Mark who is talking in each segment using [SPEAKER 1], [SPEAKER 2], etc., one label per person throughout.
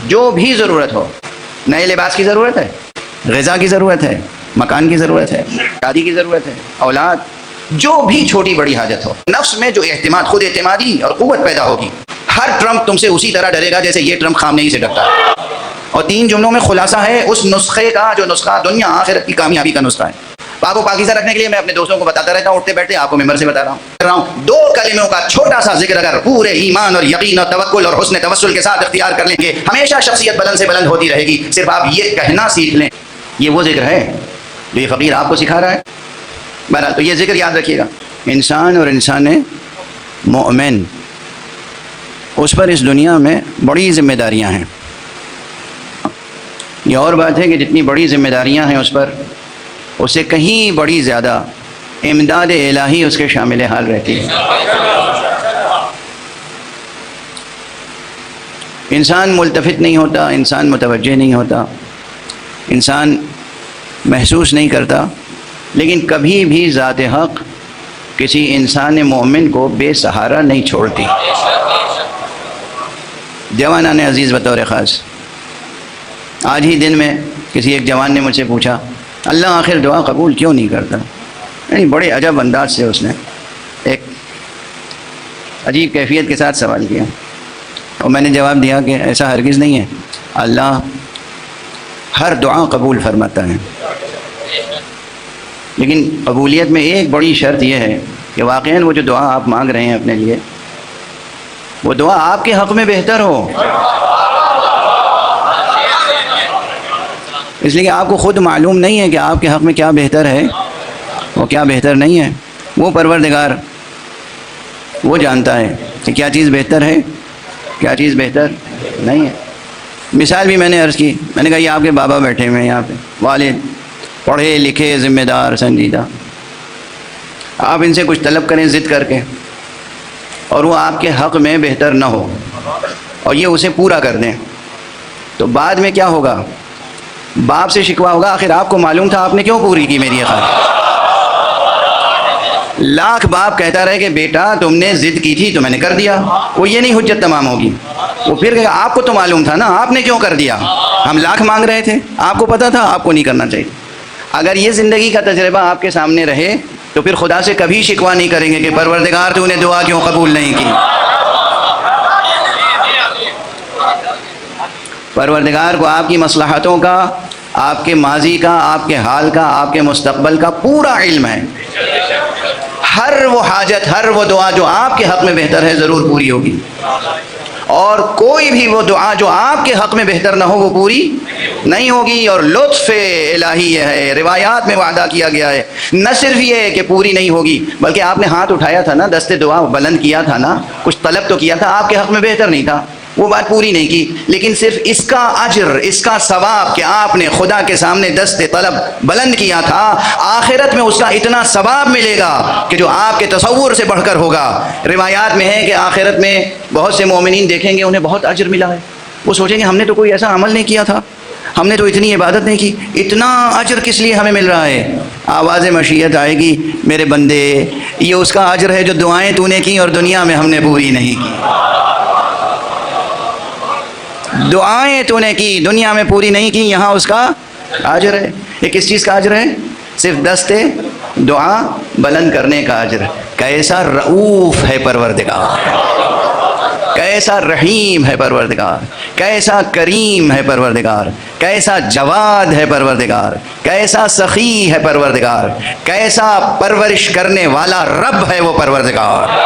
[SPEAKER 1] جو بھی ضرورت ہو، نئے لباس کی ضرورت ہے، غذا کی ضرورت ہے، مکان کی ضرورت ہے، شادی کی ضرورت ہے، اولاد، جو بھی چھوٹی بڑی حاجت ہو، نفس میں جو اعتماد، خود اعتمادی اور قوت پیدا ہوگی، ہر ٹرمپ تم سے اسی طرح ڈرے گا جیسے یہ ٹرمپ خامنئی سے ڈرتا ہے۔ اور 3 جملوں میں خلاصہ ہے اس نسخے کا، جو نسخہ دنیا آخرت کی کامیابی کا نسخہ ہے۔ پاک و پاکیزہ رکھنے کے لیے میں اپنے دوستوں کو بتاتا رہتا ہوں، اٹھتے بیٹھتے آپ کو ممبر سے بتا رہا ہوں 2 کلموں کا چھوٹا سا ذکر اگر پورے ایمان اور یقین اور توکل اور حسن توسل کے ساتھ اختیار کر لیں گے، ہمیشہ شخصیت بلند سے بلند ہوتی رہے گی۔ صرف آپ یہ کہنا سیکھ لیں، یہ وہ ذکر ہے جو یہ فقیر آپ کو سکھا رہا ہے۔ بہرحال تو یہ ذکر یاد رکھیے گا، انسان اور انسان مومن، اس پر اس دنیا میں بڑی ذمہ داریاں ہیں۔ یہ اور بات ہے کہ جتنی بڑی ذمہ داریاں ہیں اس پر، اس سے کہیں بڑی زیادہ امداد الہی اس کے شامل حال رہتی ہے۔ انسان ملتفت نہیں ہوتا، انسان متوجہ نہیں ہوتا، انسان محسوس نہیں کرتا، لیکن کبھی بھی ذات حق کسی انسان مومن کو بے سہارا نہیں چھوڑتی۔ جوانان عزیز بطور خاص، آج ہی دن میں کسی ایک جوان نے مجھ سے پوچھا اللہ آخر دعا قبول کیوں نہیں کرتا؟ یعنی بڑے عجب انداز سے اس نے ایک عجیب کیفیت کے ساتھ سوال کیا، اور میں نے جواب دیا کہ ایسا ہرگز نہیں ہے، اللہ ہر دعا قبول فرماتا ہے، لیکن قبولیت میں ایک بڑی شرط یہ ہے کہ واقعاً وہ جو دعا آپ مانگ رہے ہیں اپنے لیے، وہ دعا آپ کے حق میں بہتر ہو۔ اس لیے کہ آپ کو خود معلوم نہیں ہے کہ آپ کے حق میں کیا بہتر ہے اور کیا بہتر نہیں ہے، وہ پروردگار وہ جانتا ہے کہ کیا چیز بہتر ہے، کیا چیز بہتر نہیں ہے۔ مثال بھی میں نے عرض کی، میں نے کہا یہ آپ کے بابا بیٹھے ہوئے ہیں یہاں پہ، والد پڑھے لکھے ذمہ دار سنجیدہ، آپ ان سے کچھ طلب کریں ضد کر کے اور وہ آپ کے حق میں بہتر نہ ہو اور یہ اسے پورا کر دیں، تو بعد میں کیا ہوگا؟ باپ سے شکوہ ہوگا، آخر آپ کو معلوم تھا، آپ نے کیوں پوری کی میری یہ خواہش؟ لاکھ باپ کہتا رہے کہ بیٹا تم نے ضد کی تھی تو میں نے کر دیا، وہ یہ نہیں حجت تمام ہوگی، وہ پھر کہے گا آپ کو تو معلوم تھا نا، آپ نے کیوں کر دیا؟ ہم لاکھ مانگ رہے تھے، آپ کو پتا تھا، آپ کو نہیں کرنا چاہیے۔ اگر یہ زندگی کا تجربہ آپ کے سامنے رہے تو پھر خدا سے کبھی شکوہ نہیں کریں گے کہ پروردگار تو نے دعا کیوں قبول نہیں کی۔ پروردگار کو آپ کی مصلحتوں کا، آپ کے ماضی کا، آپ کے حال کا، آپ کے مستقبل کا پورا علم ہے۔ ہر وہ حاجت، ہر وہ دعا جو آپ کے حق میں بہتر ہے ضرور پوری ہوگی، اور کوئی بھی وہ دعا جو آپ کے حق میں بہتر نہ ہو وہ پوری نہیں ہوگی۔ اور لطف الہی یہ ہے، روایات میں وعدہ کیا گیا ہے، نہ صرف یہ کہ پوری نہیں ہوگی بلکہ آپ نے ہاتھ اٹھایا تھا نا، دست دعا بلند کیا تھا نا، کچھ طلب تو کیا تھا، آپ کے حق میں بہتر نہیں تھا، وہ بات پوری نہیں کی، لیکن صرف اس کا اجر، اس کا ثواب کہ آپ نے خدا کے سامنے دست طلب بلند کیا تھا، آخرت میں اس کا اتنا ثواب ملے گا کہ جو آپ کے تصور سے بڑھ کر ہوگا۔ روایات میں ہے کہ آخرت میں بہت سے مومنین دیکھیں گے انہیں بہت اجر ملا ہے، وہ سوچیں گے ہم نے تو کوئی ایسا عمل نہیں کیا تھا، ہم نے تو اتنی عبادت نہیں کی، اتنا اجر کس لیے ہمیں مل رہا ہے؟ آواز مشیت آئے گی، میرے بندے یہ اس کا اجر ہے جو دعائیں تو نے کی اور دنیا میں ہم نے پوری نہیں کی، دعائیں تو نے کی دنیا میں پوری نہیں کی، یہاں اس کا اجر ہے۔ یہ کس چیز کا اجر ہے؟ صرف دست دعا بلند کرنے کا اجر۔ کیسا رؤوف ہے پروردگار، کیسا رحیم ہے پروردگار، کیسا کریم ہے پروردگار، کیسا جواد ہے پروردگار، کیسا سخی ہے پروردگار، کیسا پرورش کرنے والا رب ہے وہ پروردگار۔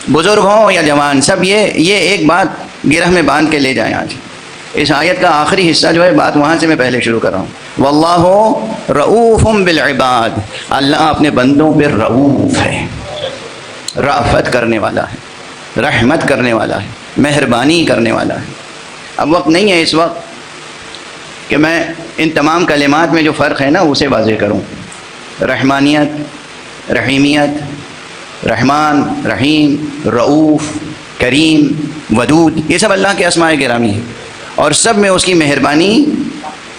[SPEAKER 1] بزرگ ہوں یا جوان، سب یہ ایک بات گرہ میں باندھ کے لے جائیں۔ آج اس آیت کا آخری حصہ جو ہے، بات وہاں سے میں پہلے شروع کر رہا ہوں، واللہ رؤوف بالعباد، اللہ اپنے بندوں پہ رؤوف ہے، رأفت کرنے والا ہے، رحمت کرنے والا ہے، مہربانی کرنے والا ہے۔ اب وقت نہیں ہے اس وقت کہ میں ان تمام کلمات میں جو فرق ہے نا اسے واضح کروں۔ رحمانیت، رحیمیت، رحمان، رحیم، رؤوف، کریم، ودود، یہ سب اللہ کے اسماء گرامی ہیں، اور سب میں اس کی مہربانی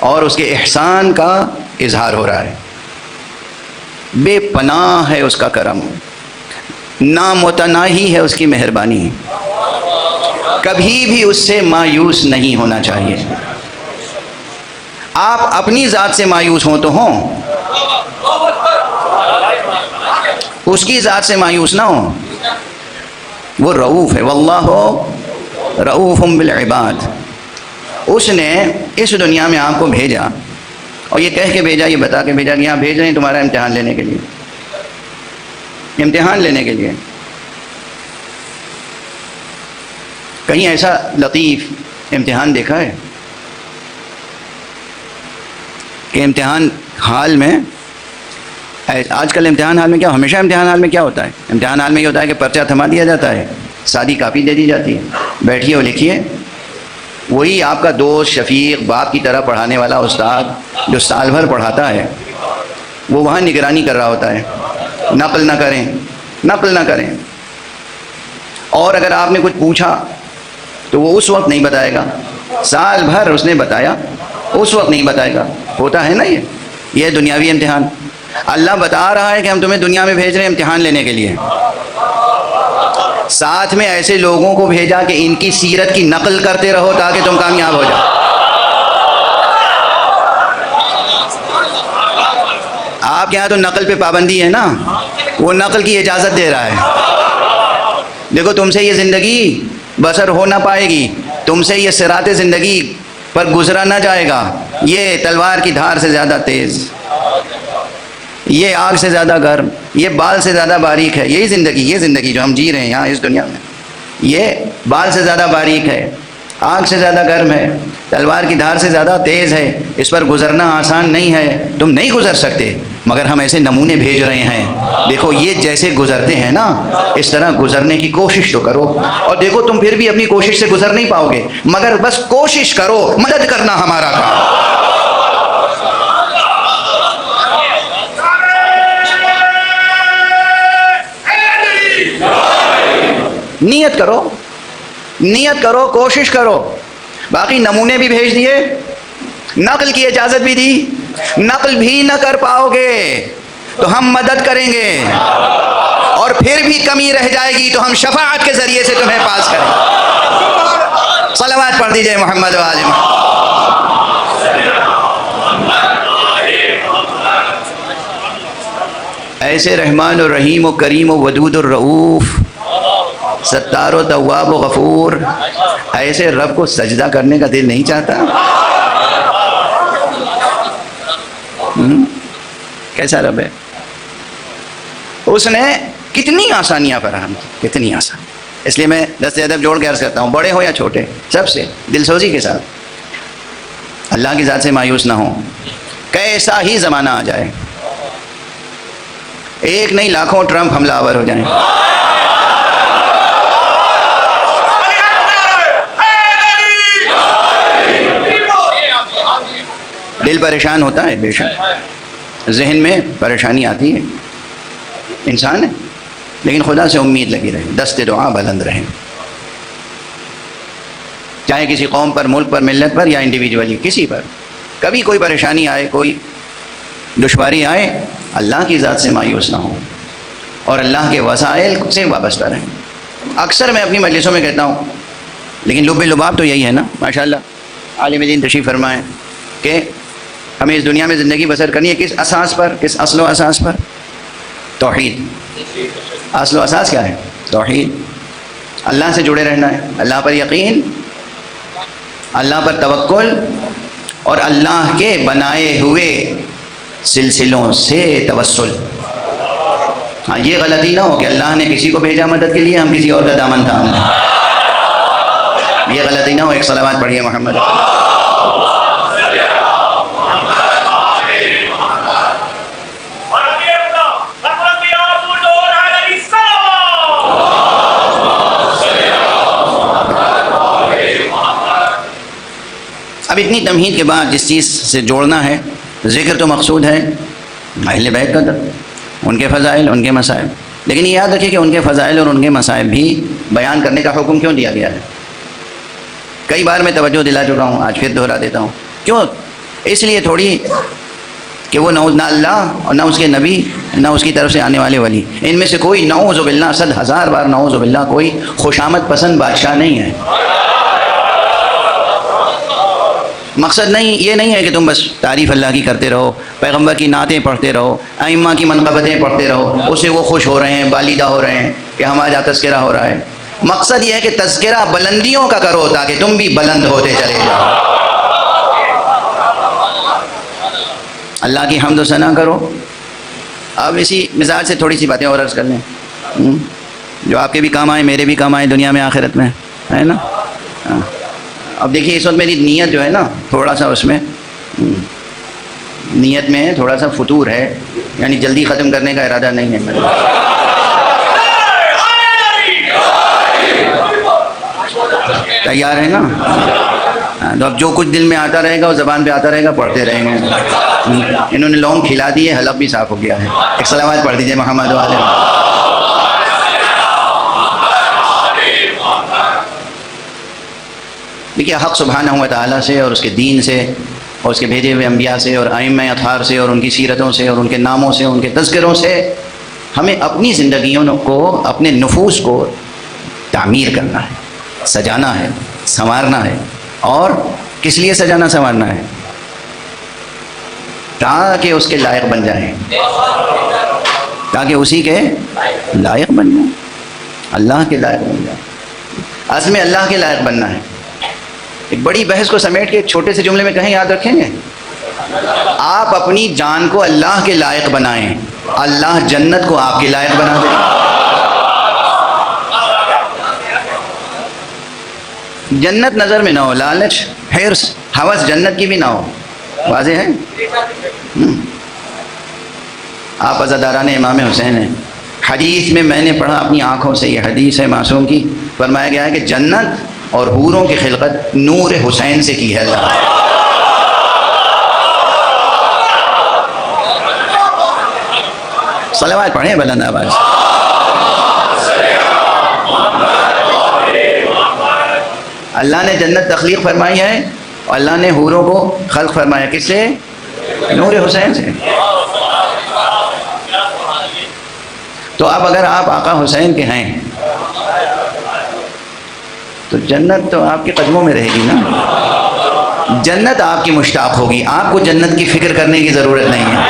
[SPEAKER 1] اور اس کے احسان کا اظہار ہو رہا ہے. بے پناہ ہے اس کا کرم، نامتناہی ہے اس کی مہربانی. کبھی بھی اس سے مایوس نہیں ہونا چاہیے. آپ اپنی ذات سے مایوس ہوں تو ہوں، اس کی ذات سے مایوس نہ ہوں. وہ رؤوف ہے، واللہ رؤوف بالعباد. اس نے اس دنیا میں آپ کو بھیجا، اور یہ کہہ کے بھیجا، یہ بتا کے بھیجا کہ یہاں بھیج رہے ہیں تمہارا امتحان لینے کے لیے، امتحان لینے کے لیے. کہیں ایسا لطیف امتحان دیکھا ہے کہ امتحان حال میں، آج کل امتحان حال میں کیا، ہمیشہ امتحان حال میں کیا ہوتا ہے؟ امتحان حال میں یہ ہوتا ہے کہ پرچہ تھما دیا جاتا ہے، سادی کاپی دے دی جاتی ہے، بیٹھیے اور لکھیے. وہی آپ کا دوست، شفیق، باپ کی طرح پڑھانے والا استاد جو سال بھر پڑھاتا ہے، وہ وہاں نگرانی کر رہا ہوتا ہے، نقل نہ کریں، نقل نہ کریں. اور اگر آپ نے کچھ پوچھا تو وہ اس وقت نہیں بتائے گا، سال بھر اس نے بتایا، اس وقت نہیں بتائے گا. ہوتا ہے نا یہ دنیاوی امتحان. اللہ بتا رہا ہے کہ ہم تمہیں دنیا میں بھیج رہے ہیں امتحان لینے کے لیے. ساتھ میں ایسے لوگوں کو بھیجا کہ ان کی سیرت کی نقل کرتے رہو تاکہ تم کامیاب ہو جاؤ. آپ کے یہاں تو نقل پہ پابندی ہے نا، وہ نقل کی اجازت دے رہا ہے. دیکھو تم سے یہ زندگی بسر ہو نہ پائے گی، تم سے یہ صراط زندگی پر گزرا نہ جائے گا. یہ تلوار کی دھار سے زیادہ تیز، یہ آگ سے زیادہ گرم، یہ بال سے زیادہ باریک ہے. یہی زندگی، یہ زندگی جو ہم جی رہے ہیں یہاں اس دنیا میں، یہ بال سے زیادہ باریک ہے، آگ سے زیادہ گرم ہے، تلوار کی دھار سے زیادہ تیز ہے. اس پر گزرنا آسان نہیں ہے، تم نہیں گزر سکتے، مگر ہم ایسے نمونے بھیج رہے ہیں. دیکھو یہ جیسے گزرتے ہیں نا، اس طرح گزرنے کی کوشش تو کرو. اور دیکھو تم پھر بھی اپنی کوشش سے گزر نہیں پاؤ گے، مگر بس کوشش کرو، مدد کرنا ہمارا کام. نیت کرو، نیت کرو، کوشش کرو. باقی نمونے بھی بھیج دیے، نقل کی اجازت بھی دی، نقل بھی نہ کر پاؤ گے تو ہم مدد کریں گے، اور پھر بھی کمی رہ جائے گی تو ہم شفاعت کے ذریعے سے تمہیں پاس کریں گے. صلوات پڑھ دیجئے محمد و آل محمد. ایسے رحمان و رحیم و کریم و ودود الرؤوف، ستار و تواب و غفور، ایسے رب کو سجدہ کرنے کا دل نہیں چاہتا؟ کیسا رب ہے؟ اس نے کتنی آسانیاں فراہم کی، کتنی آسان. اس لیے میں دست ادب جوڑ کے عرض کرتا ہوں، بڑے ہو یا چھوٹے، سب سے دل سوزی کے ساتھ اللہ کی ذات سے مایوس نہ ہوں. کیسا ہی زمانہ آ جائے، ایک نہیں لاکھوں ٹرمپ حملہ آور ہو جائیں، دل پریشان ہوتا ہے، بے شک ذہن میں پریشانی آتی ہے، انسان ہے، لیکن خدا سے امید لگی رہے، دست دعا بلند رہے. چاہے کسی قوم پر، ملک پر، ملت پر، یا انڈیویجولی کسی پر کبھی کوئی پریشانی آئے، کوئی دشواری آئے، اللہ کی ذات سے مایوس نہ ہو اور اللہ کے وسائل سے وابستہ رہیں. اکثر میں اپنی مجلسوں میں کہتا ہوں، لیکن لب لباب تو یہی ہے نا. ماشاءاللہ عالم دین تشریف فرمائیں کہ ہمیں اس دنیا میں زندگی بسر کرنی ہے کس اساس پر، کس اصل و اساس پر؟ توحید. اصل و اساس کیا ہے؟ توحید. اللہ سے جڑے رہنا ہے، اللہ پر یقین، اللہ پر توکل، اور اللہ کے بنائے ہوئے سلسلوں سے توسل. ہاں یہ غلطی نہ ہو کہ اللہ نے کسی کو بھیجا مدد کے لیے، ہم کسی اور کا دامن تھام لیں. یہ غلطی نہ ہو. ایک صلوات پڑھیے محمد. اب اتنی تمہید کے بعد جس چیز سے جوڑنا ہے، ذکر تو مقصود ہے اہل بیت کا، ان کے فضائل، ان کے مسائل، لیکن یہ یاد رکھیے کہ ان کے فضائل اور ان کے مسائل بھی بیان کرنے کا حکم کیوں دیا گیا ہے. کئی بار میں توجہ دلا چکا ہوں، آج پھر دہرا دیتا ہوں. کیوں اس لیے تھوڑی کہ وہ نہ اللہ اور نہ اس کے نبی نہ اس کی طرف سے آنے والے ولی، ان میں سے کوئی نعوذ باللہ 100,000 بار نعوذ باللہ کوئی خوشامد پسند بادشاہ نہیں ہے۔ مقصد نہیں یہ نہیں ہے کہ تم بس تعریف اللہ کی کرتے رہو، پیغمبر کی نعتیں پڑھتے رہو، ائمہ کی منقبتیں پڑھتے رہو، اس سے وہ خوش ہو رہے ہیں، بالیدہ ہو رہے ہیں کہ ہمارا تذکرہ ہو رہا ہے۔ مقصد یہ ہے کہ تذکرہ بلندیوں کا کرو تاکہ تم بھی بلند ہوتے چلے جاؤ۔ اللہ کی حمد و ثنا کرو۔ اب اسی مزاج سے تھوڑی سی باتیں اور عرض کر لیں جو آپ کے بھی کام آئیں، میرے بھی کام آئیں دنیا میں آخرت میں، ہے نا؟ اب دیکھیے اس وقت میری نیت جو ہے نا تھوڑا سا اس میں نیت میں تھوڑا سا فتور ہے، یعنی جلدی ختم کرنے کا ارادہ نہیں ہے میرا۔ تیار ہے نا؟ تو اب جو کچھ دل میں آتا رہے گا اور زبان پہ آتا رہے گا پڑھتے رہیں گے۔ انہوں نے لونگ کھلا دیے، حلق بھی صاف ہو گیا ہے۔ ایک صلوات پڑھ دیجیے محمد والے۔ دیکھیے حق سبحانہ و تعالیٰ سے اور اس کے دین سے اور اس کے بھیجے ہوئے انبیاء سے اور ائمہ اطہار سے اور ان کی سیرتوں سے اور ان کے ناموں سے، ان کے تذکروں سے ہمیں اپنی زندگیوں کو، اپنے نفوس کو تعمیر کرنا ہے، سجانا ہے، سنوارنا ہے۔ اور کس لیے سجانا سنوارنا ہے؟ تاکہ اس کے لائق بن جائیں، تاکہ اسی کے لائق بن جائیں، اللہ کے لائق بن جائیں۔ اصل میں اللہ کے لائق بننا ہے۔ ایک بڑی بحث کو سمیٹ کے ایک چھوٹے سے جملے میں کہیں یاد رکھیں گے، آپ اپنی جان کو اللہ کے لائق بنائیں، اللہ جنت کو آپ کے لائق بنا دے۔ جنت نظر میں نہ ہو، لالچ، حرص، ہوس جنت کی بھی نہ ہو، واضح ہے؟ آپ عزاداران امام حسین ہیں۔ حدیث میں نے پڑھا اپنی آنکھوں سے، یہ حدیث ہے معصوم کی، فرمایا گیا ہے کہ جنت اور حوروں کی خلقت نور حسین سے کی ہے اللہ۔ صلوات پڑھیں بلند آواز۔ اللہ نے جنت تخلیق فرمائی ہے اور اللہ نے حوروں کو خلق فرمایا، کس سے؟ نور حسین سے۔ تو اب اگر آپ آقا حسین کے ہیں تو جنت تو آپ کے قدموں میں رہے گی نا، جنت آپ کی مشتاق ہوگی، آپ کو جنت کی فکر کرنے کی ضرورت نہیں ہے۔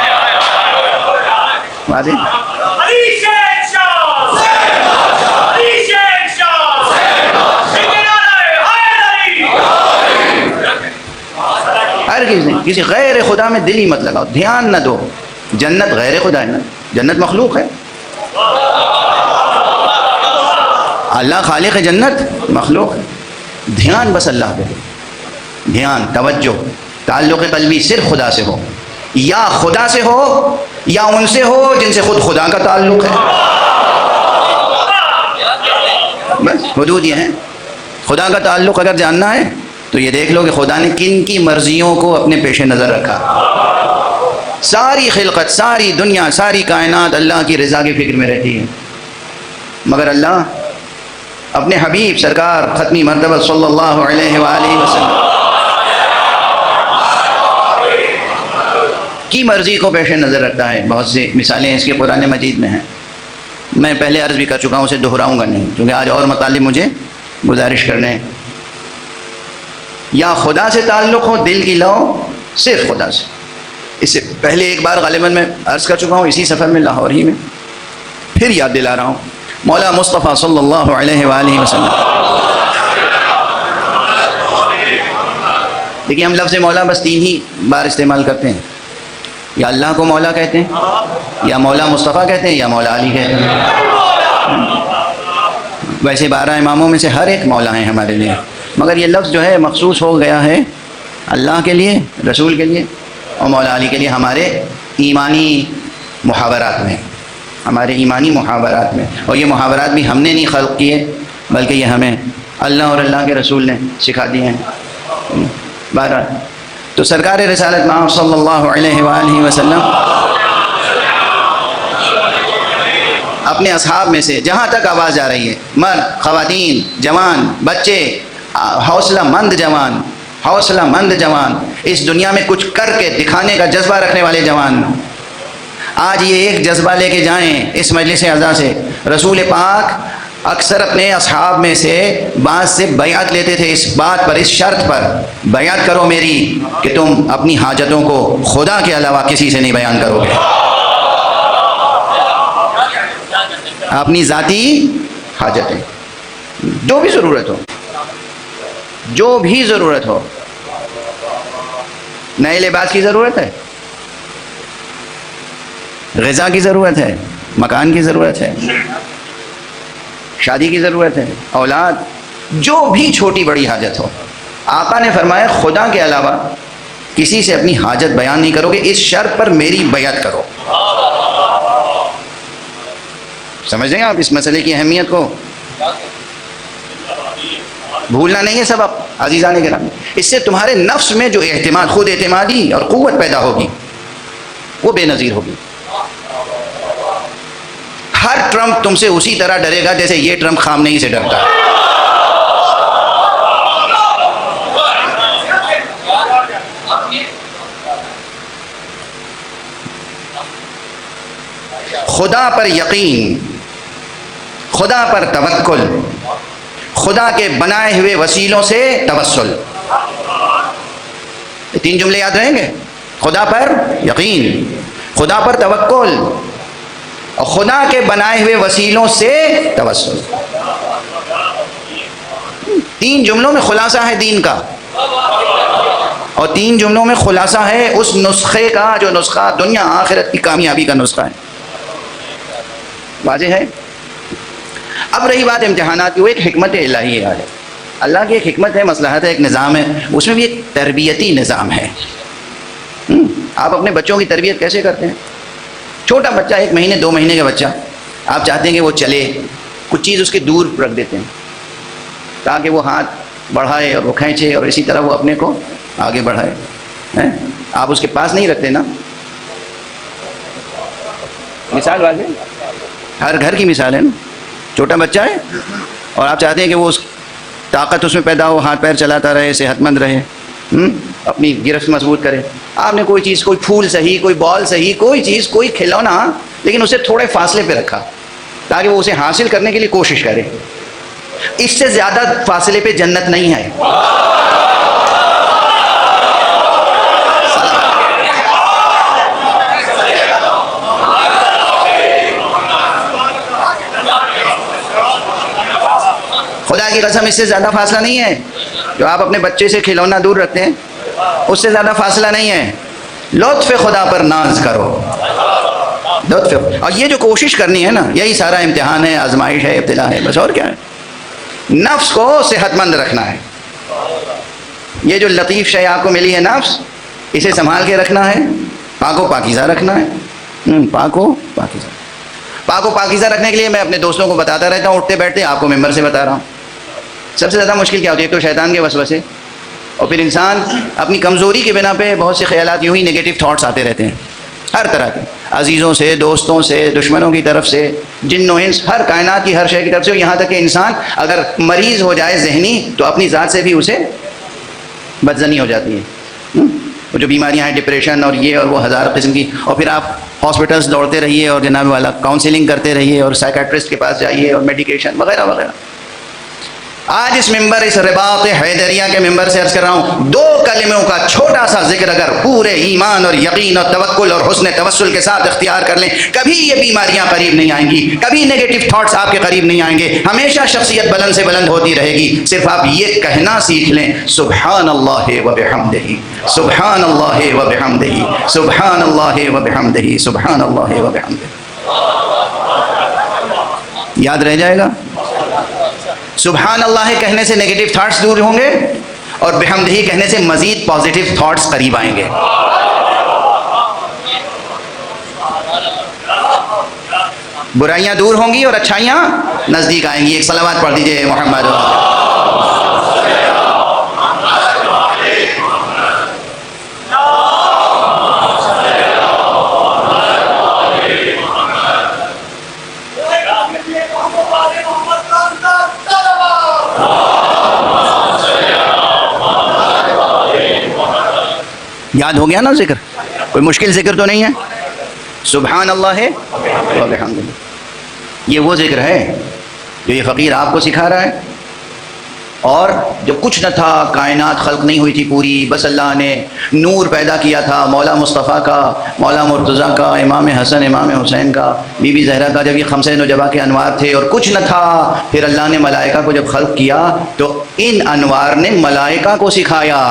[SPEAKER 1] واضح؟ ہر کسی غیر خدا میں دل ہی مت لگاؤ، دھیان نہ دو۔ جنت غیر خدا ہے نا، جنت مخلوق ہے، اللہ خالق ہے، جنت مخلوق ہے۔ دھیان بس اللہ پہ، دھیان، توجہ، تعلق قلبی صرف خدا سے ہو، یا خدا سے ہو یا ان سے ہو جن سے خود خدا کا تعلق ہے۔ بس حدود یہ ہیں۔ خدا کا تعلق اگر جاننا ہے تو یہ دیکھ لو کہ خدا نے کن کی مرضیوں کو اپنے پیش نظر رکھا۔ ساری خلقت، ساری دنیا، ساری کائنات اللہ کی رضا کی فکر میں رہتی ہے، مگر اللہ اپنے حبیب سرکار ختمی مرتبہ صلی اللہ علیہ وآلہ وسلم کی مرضی کو پیش نظر رکھتا ہے۔ بہت سی مثالیں اس کے قرآن مجید میں ہیں، میں پہلے عرض بھی کر چکا ہوں، اسے دہراؤں گا نہیں کیونکہ آج اور مطالب مجھے گزارش کرنے ہیں۔ یا خدا سے تعلق ہو، دل کی لو صرف خدا سے۔ اس سے پہلے ایک بار غالباً میں عرض کر چکا ہوں اسی سفر میں لاہور ہی میں، پھر یاد دلا رہا ہوں، مولا مصطفیٰ صلی اللہ علیہ وآلہ وسلم۔ دیکھیے ہم لفظ مولا بس 3 ہی بار استعمال کرتے ہیں، یا اللہ کو مولا کہتے ہیں، یا مولا مصطفیٰ کہتے ہیں، یا مولا علی کہتے ہیں۔ ویسے 12 اماموں میں سے ہر ایک مولا ہیں ہمارے لیے، مگر یہ لفظ جو ہے مخصوص ہو گیا ہے اللہ کے لیے، رسول کے لیے اور مولا علی کے لیے، ہمارے ایمانی محاورات میں، ہمارے ایمانی محاورات میں۔ اور یہ محاورات بھی ہم نے نہیں خلق کیے بلکہ یہ ہمیں اللہ اور اللہ کے رسول نے سکھا دیے ہیں۔ بہرحال تو سرکار رسالت مآب صلی اللہ علیہ وآلہ وسلم اپنے اصحاب میں سے جہاں تک آواز جا رہی ہے، مرد، خواتین، جوان، بچے، حوصلہ مند جوان، حوصلہ مند جوان، اس دنیا میں کچھ کر کے دکھانے کا جذبہ رکھنے والے جوان، آج یہ ایک جذبہ لے کے جائیں اس مجلس اعزاز سے۔ رسول پاک اکثر اپنے اصحاب میں سے بعض سے بیعت لیتے تھے، اس بات پر، اس شرط پر، بیعت کرو میری کہ تم اپنی حاجتوں کو خدا کے علاوہ کسی سے نہیں بیان کرو گے، اپنی ذاتی حاجتیں، جو بھی ضرورت ہو، جو بھی ضرورت ہو۔ نئے لباس کی ضرورت ہے، غذا کی ضرورت ہے، مکان کی ضرورت ہے، شادی کی ضرورت ہے، اولاد، جو بھی چھوٹی بڑی حاجت ہو، آقا نے فرمایا خدا کے علاوہ کسی سے اپنی حاجت بیان نہیں کرو گے، اس شرط پر میری بیعت کرو۔ سمجھ رہے ہیں آپ اس مسئلے کی اہمیت کو؟ بھولنا نہیں ہے سبب عزیزان کرام۔ اس سے تمہارے نفس میں جو اعتماد، خود اعتمادی اور قوت پیدا ہوگی وہ بے نظیر ہوگی۔ ہر ٹرمپ تم سے اسی طرح ڈرے گا جیسے یہ ٹرمپ خامنئی سے ڈرتا ہے۔ خدا پر یقین، خدا پر توکل، خدا کے بنائے ہوئے وسیلوں سے توسل، یہ تین جملے یاد رہیں گے۔ خدا پر یقین، خدا پر توکل اور خدا کے بنائے ہوئے وسیلوں سے توسل۔ تین جملوں میں خلاصہ ہے دین کا، اور تین جملوں میں خلاصہ ہے اس نسخے کا جو نسخہ دنیا آخرت کی کامیابی کا نسخہ ہے۔ واضح ہے؟ اب رہی بات امتحانات کی، وہ ایک حکمت الہیہ ہے، اللہ کی ایک حکمت ہے، مصلحت ہے، ایک نظام ہے، اس میں بھی ایک تربیتی نظام ہے۔ آپ اپنے بچوں کی تربیت کیسے کرتے ہیں؟ چھوٹا بچہ، 1 مہینے 2 مہینے کا بچہ، آپ چاہتے ہیں کہ وہ چلے، کچھ چیز اس کے دور رکھ دیتے ہیں تاکہ وہ ہاتھ بڑھائے اور وہ کھینچے اور اسی طرح وہ اپنے کو آگے بڑھائے۔ آپ اس کے پاس نہیں رکھتے نا؟ مثال واضح، ہر گھر کی مثال ہے نا۔ چھوٹا بچہ ہے اور آپ چاہتے ہیں کہ وہ طاقت اس میں پیدا ہو، ہاتھ پیر چلاتا رہے، صحت مند رہے، اپنی گرفت مضبوط کرے۔ آپ نے کوئی چیز، کوئی پھول صحیح، کوئی بال صحیح، کوئی چیز، کوئی کھلونا، لیکن اسے تھوڑے فاصلے پہ رکھا تاکہ وہ اسے حاصل کرنے کے لیے کوشش کرے۔ اس سے زیادہ فاصلے پہ جنت نہیں ہے۔ خدا کی قسم اس سے زیادہ فاصلہ نہیں ہے جو آپ اپنے بچے سے کھلونا دور رکھتے ہیں، اس سے زیادہ فاصلہ نہیں ہے۔ لطف خدا پر ناز کرو، لطف، اور یہ جو کوشش کرنی ہے نا، یہی سارا امتحان ہے، آزمائش ہے، ابتلا ہے، بس اور کیا ہے۔ نفس کو صحت مند رکھنا ہے، یہ جو لطیف شے آپ کو ملی ہے نفس، اسے سنبھال کے رکھنا ہے، پاک و پاکیزہ رکھنا ہے، پاک و پاکیزہ۔ پاک و پاکیزہ رکھنے کے لیے میں اپنے دوستوں کو بتاتا رہتا ہوں، اٹھتے بیٹھتے، آپ کو ممبر سے بتا رہا ہوں۔ سب سے زیادہ مشکل کیا ہوتی ہے؟ ایک تو شیطان کے وسوسے، اور پھر انسان اپنی کمزوری کی بنا پہ بہت سے خیالات، یوں ہی نگیٹو تھاٹس آتے رہتے ہیں، ہر طرح کے، عزیزوں سے، دوستوں سے، دشمنوں کی طرف سے، جن و انس، ہر کائنات کی ہر شے کی طرف سے، یہاں تک کہ انسان اگر مریض ہو جائے ذہنی تو اپنی ذات سے بھی اسے بدظنی ہو جاتی ہے۔ وہ جو بیماریاں ہیں، ڈپریشن اور یہ اور وہ ہزار قسم کی، اور پھر آپ ہاسپٹلس دوڑتے رہیے اور جناب والا کاؤنسلنگ کرتے رہیے اور سائیکیٹرسٹ کے پاس جائیے اور میڈیکیشن وغیرہ وغیرہ۔ آج اس ممبر، اس رباط حیدریہ کے ممبر سے عرض کر رہا ہوں، 2 کلموں کا چھوٹا سا ذکر اگر پورے ایمان اور یقین اور توکل اور حسن توسل کے ساتھ اختیار کر لیں، کبھی یہ بیماریاں قریب نہیں آئیں گی، کبھی نیگیٹو تھاٹس آپ کے قریب نہیں آئیں گے، ہمیشہ شخصیت بلند سے بلند ہوتی رہے گی۔ صرف آپ یہ کہنا سیکھ لیں، سبحان اللہ و بحمدہ، سبحان اللہ و بحمدہ، سبحان اللہ و بحمدہ، سبحان اللہ و بحمدہ۔ یاد رہ جائے گا۔ سبحان اللہ کہنے سے نیگیٹو تھاٹس دور ہوں گے، اور بحمدہ کہنے سے مزید پازیٹیو تھاٹس قریب آئیں گے۔ برائیاں دور ہوں گی اور اچھائیاں نزدیک آئیں گی۔ ایک صلوات پڑھ دیجئے محمد۔ یاد ہو گیا نا ذکر؟ کوئی مشکل ذکر تو نہیں ہے؟ سبحان اللہ و بحمدہ، یہ وہ ذکر ہے جو یہ فقیر آپ کو سکھا رہا ہے۔ اور جب کچھ نہ تھا، کائنات خلق نہیں ہوئی تھی پوری، بس اللہ نے نور پیدا کیا تھا، مولا مصطفیٰ کا، مولا مرتضیٰ کا، امام حسن امام حسین کا، بی بی زہرا کا، جب یہ خمسہ نجبہ کے انوار تھے اور کچھ نہ تھا، پھر اللہ نے ملائکہ کو جب خلق کیا تو ان انوار نے ملائکہ کو سکھایا۔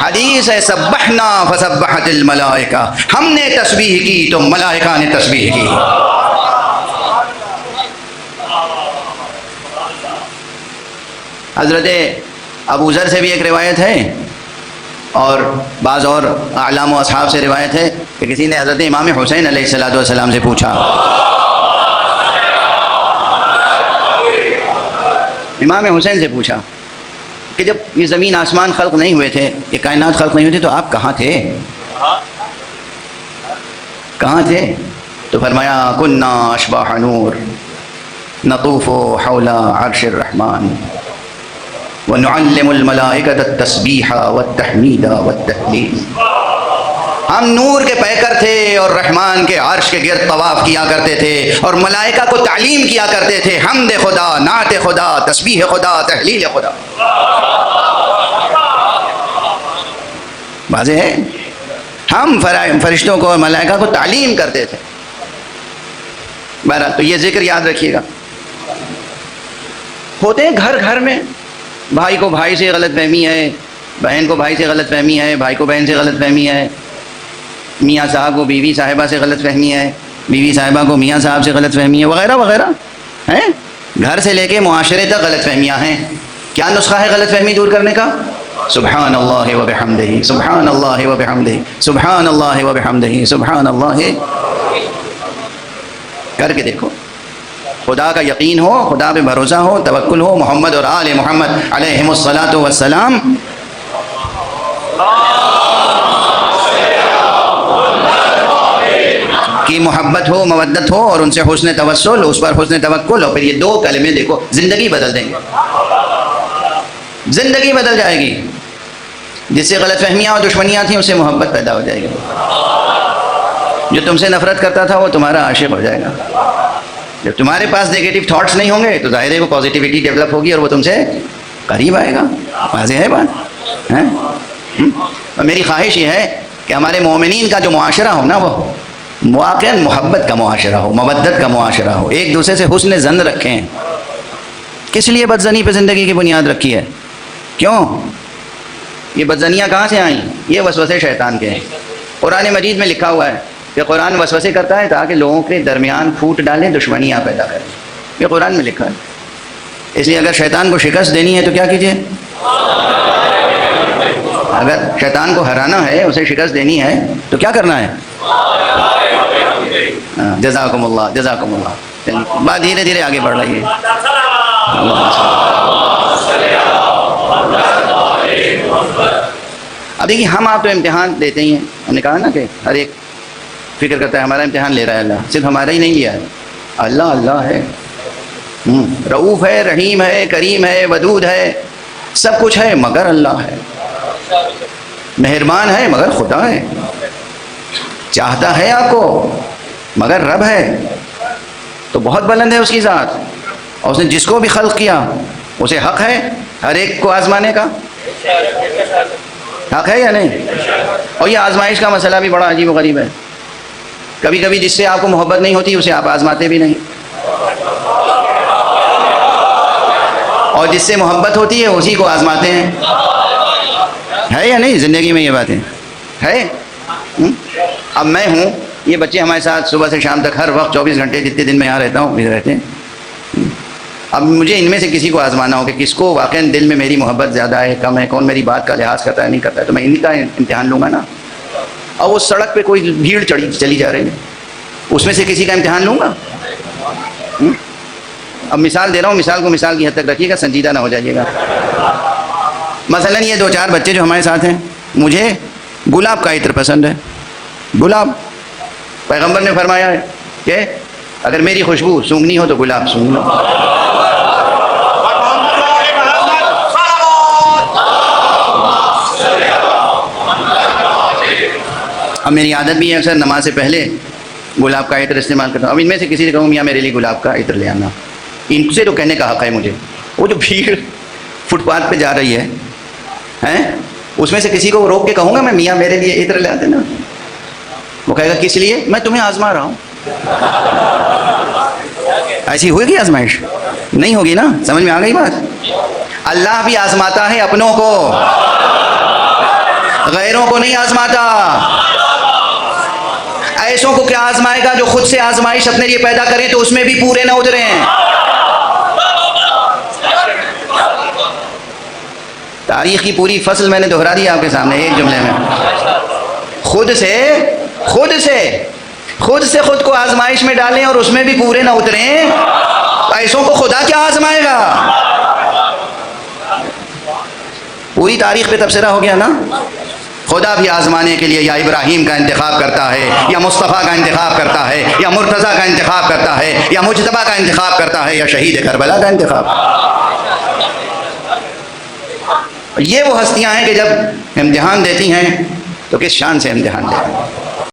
[SPEAKER 1] حدیث ہے سبحنا فسبحت الملائکہ، ہم نے تسبیح کی تو ملائکہ نے تسبیح کی۔ حضرت ابو ذر سے بھی ایک روایت ہے اور بعض اور اعلام و اصحاب سے روایت ہے کہ کسی نے حضرت امام حسین علیہ السلام سے پوچھا، امام حسین سے پوچھا کہ جب یہ زمین آسمان خلق نہیں ہوئے تھے، یہ کائنات خلق نہیں ہوئی تھی، تو آپ کہاں تھے؟ کہاں تھے؟ تو فرمایا کنا اشباح نور نطوف حول عرش الرحمن وَنُعَلِّمُ الْمَلَائِكَةَ التَّسْبِيحَ وَالتَّحْمِيدَ وَالتَّهْلِيلَ، ہم نور کے پیکر تھے اور رحمان کے عرش کے گرد طواف کیا کرتے تھے اور ملائکہ کو تعلیم کیا کرتے تھے حمد خدا، نعت خدا، تسبیح خدا، تحلیل خدا۔ واضح ہے؟ ہم فرشتوں کو اور ملائکہ کو تعلیم کرتے تھے۔ بہرحال تو یہ ذکر یاد رکھیے گا۔ ہوتے ہیں گھر گھر میں، بھائی کو بھائی سے غلط فہمی ہے، بہن کو بھائی سے غلط فہمی ہے، بھائی کو بہن سے غلط فہمی ہے، میاں صاحب کو بیوی صاحبہ سے غلط فہمی ہے، بیوی صاحبہ کو میاں صاحب سے غلط فہمی ہے، وغیرہ وغیرہ ہیں۔ گھر سے لے کے معاشرے تک غلط فہمیاں ہیں۔ کیا نسخہ ہے غلط فہمی دور کرنے کا؟ سبحان اللہ و بحمدہ، سبحان اللہ و بحمدہ، سبحان اللہ و بحمدہ، سبحان اللہ۔ کر کے دیکھو، خدا کا یقین ہو، خدا پہ بھروسہ ہو، توکل ہو، محمد اور آل محمد علیہم الصلاۃ والسلام کی محبت ہو، مودت ہو، اور ان سے حسن توسل، اس پر حسن توکل ہو، پھر یہ دو کلمے دیکھو زندگی بدل دیں گے، زندگی بدل جائے گی۔ جس سے غلط فہمیاں اور دشمنیاں تھیں اس سے محبت پیدا ہو جائے گی، جو تم سے نفرت کرتا تھا وہ تمہارا عاشق ہو جائے گا۔ جب تمہارے پاس نیگیٹو تھاٹس نہیں ہوں گے تو ظاہر ہے وہ پازیٹیوٹی ڈیولپ ہوگی اور وہ تم سے قریب آئے گا۔ واضح ہے بات؟ اور میری خواہش یہ ہے کہ ہمارے مومنین کا جو معاشرہ ہو نا، وہ واقعاً محبت کا معاشرہ ہو، مودت کا معاشرہ ہو، ایک دوسرے سے حسن ظن رکھیں۔ کس لیے بدظنی پہ زندگی کی بنیاد رکھی ہے؟ کیوں؟ یہ بدظنیاں کہاں سے آئیں؟ یہ وسوسے شیطان کے ہیں۔ قرآن مجید میں لکھا ہوا ہے کہ قرآن وسوسے کرتا ہے تاکہ لوگوں کے درمیان پھوٹ ڈالیں، دشمنیاں پیدا کریں۔ یہ قرآن میں لکھا ہے۔ اس لیے اگر شیطان کو شکست دینی ہے تو کیا کیجیے؟ اگر شیطان کو ہرانا ہے، اسے شکست دینی ہے تو کیا کرنا ہے؟ جزاکم اللہ، جزاکم اللہ۔ بات دھیرے دھیرے آگے بڑھ رہی ہے۔ اب دیکھیے، ہم آپ تو امتحان دیتے ہی ہیں، ہم نے کہا نا کہ ہر ایک فکر کرتا ہے ہمارا امتحان لے رہا ہے اللہ، صرف ہمارا ہی نہیں لیا ہے، اللہ اللہ ہے، رؤوف ہے، رحیم ہے، کریم ہے، ودود ہے، سب کچھ ہے مگر اللہ ہے، مہربان ہے مگر خدا ہے، چاہتا ہے آپ کو مگر رب ہے، تو بہت بلند ہے اس کی ذات، اور اس نے جس کو بھی خلق کیا اسے حق ہے ہر ایک کو آزمانے کا، حق ہے یا نہیں؟ اور یہ آزمائش کا مسئلہ بھی بڑا عجیب و غریب ہے۔ کبھی کبھی جس سے آپ کو محبت نہیں ہوتی اسے آپ آزماتے بھی نہیں، اور جس سے محبت ہوتی ہے اسی کو آزماتے ہیں۔ ہے یا نہیں زندگی میں یہ باتیں؟ ہے۔ اب میں ہوں، یہ بچے ہمارے ساتھ صبح سے شام تک ہر وقت 24 گھنٹے جتنے دن میں یہاں رہتا ہوں رہتے ہیں۔ اب مجھے ان میں سے کسی کو آزمانا ہو کہ کس کو واقعا دل میں میری محبت زیادہ ہے، کم ہے، کون میری بات کا لحاظ کرتا ہے نہیں کرتا ہے، تو میں انہیں کا امتحان لوں گا نا۔ اور وہ سڑک پہ کوئی بھیڑ چلی جا رہی ہے، اس میں سے کسی کا امتحان لوں گا؟ اب مثال دے رہا ہوں، مثال کو مثال کی حد تک رکھیے گا، سنجیدہ نہ ہو جائیے گا۔ مثلا یہ 2-4 بچے جو ہمارے ساتھ ہیں، مجھے گلاب کا عطر پسند ہے، گلاب۔ پیغمبر نے فرمایا ہے کہ اگر میری خوشبو سونگھنی ہو تو گلاب سونگھ لو۔ اب میری عادت بھی ہے اکثر نماز سے پہلے گلاب کا عطر استعمال کرتا ہوں. اب ان میں سے کسی سے کہوں میاں میرے لیے گلاب کا عطر لے آنا, ان سے تو کہنے کا حق ہے مجھے. وہ جو بھیڑ فٹ پاتھ پہ جا رہی ہے ہیں, اس میں سے کسی کو روک کے کہوں گا میں میاں میرے لیے عطر لے آتے نا, وہ کہے گا کس لیے؟ میں تمہیں آزما رہا ہوں. ایسی ہوئے گی آزمائش؟ نہیں ہوگی نا. سمجھ میں آ گئی بات؟ اللہ بھی آزماتا ہے اپنوں کو, غیروں کو نہیں آزماتا. ایسوں کو کیا آزمائے گا جو خود سے آزمائش اپنے لیے پیدا کریں تو اس میں بھی پورے نہ اتریں. تاریخ کی پوری فصل میں نے دہرا دی آپ کے سامنے ایک جملے میں. خود سے خود کو آزمائش میں ڈالیں اور اس میں بھی پورے نہ اتریں, ایسوں کو خدا کیا آزمائے گا؟ پوری تاریخ پہ تبصرہ ہو گیا نا. خدا بھی آزمانے کے لیے یا ابراہیم کا انتخاب کرتا ہے, یا مصطفیٰ کا انتخاب کرتا ہے, یا مرتضیٰ کا انتخاب کرتا ہے, یا مجتبیٰ کا انتخاب کرتا ہے, یا شہید کربلا کا انتخاب. یہ وہ ہستیاں ہیں کہ جب امتحان دیتی ہیں تو کس شان سے امتحان دیتی ہیں.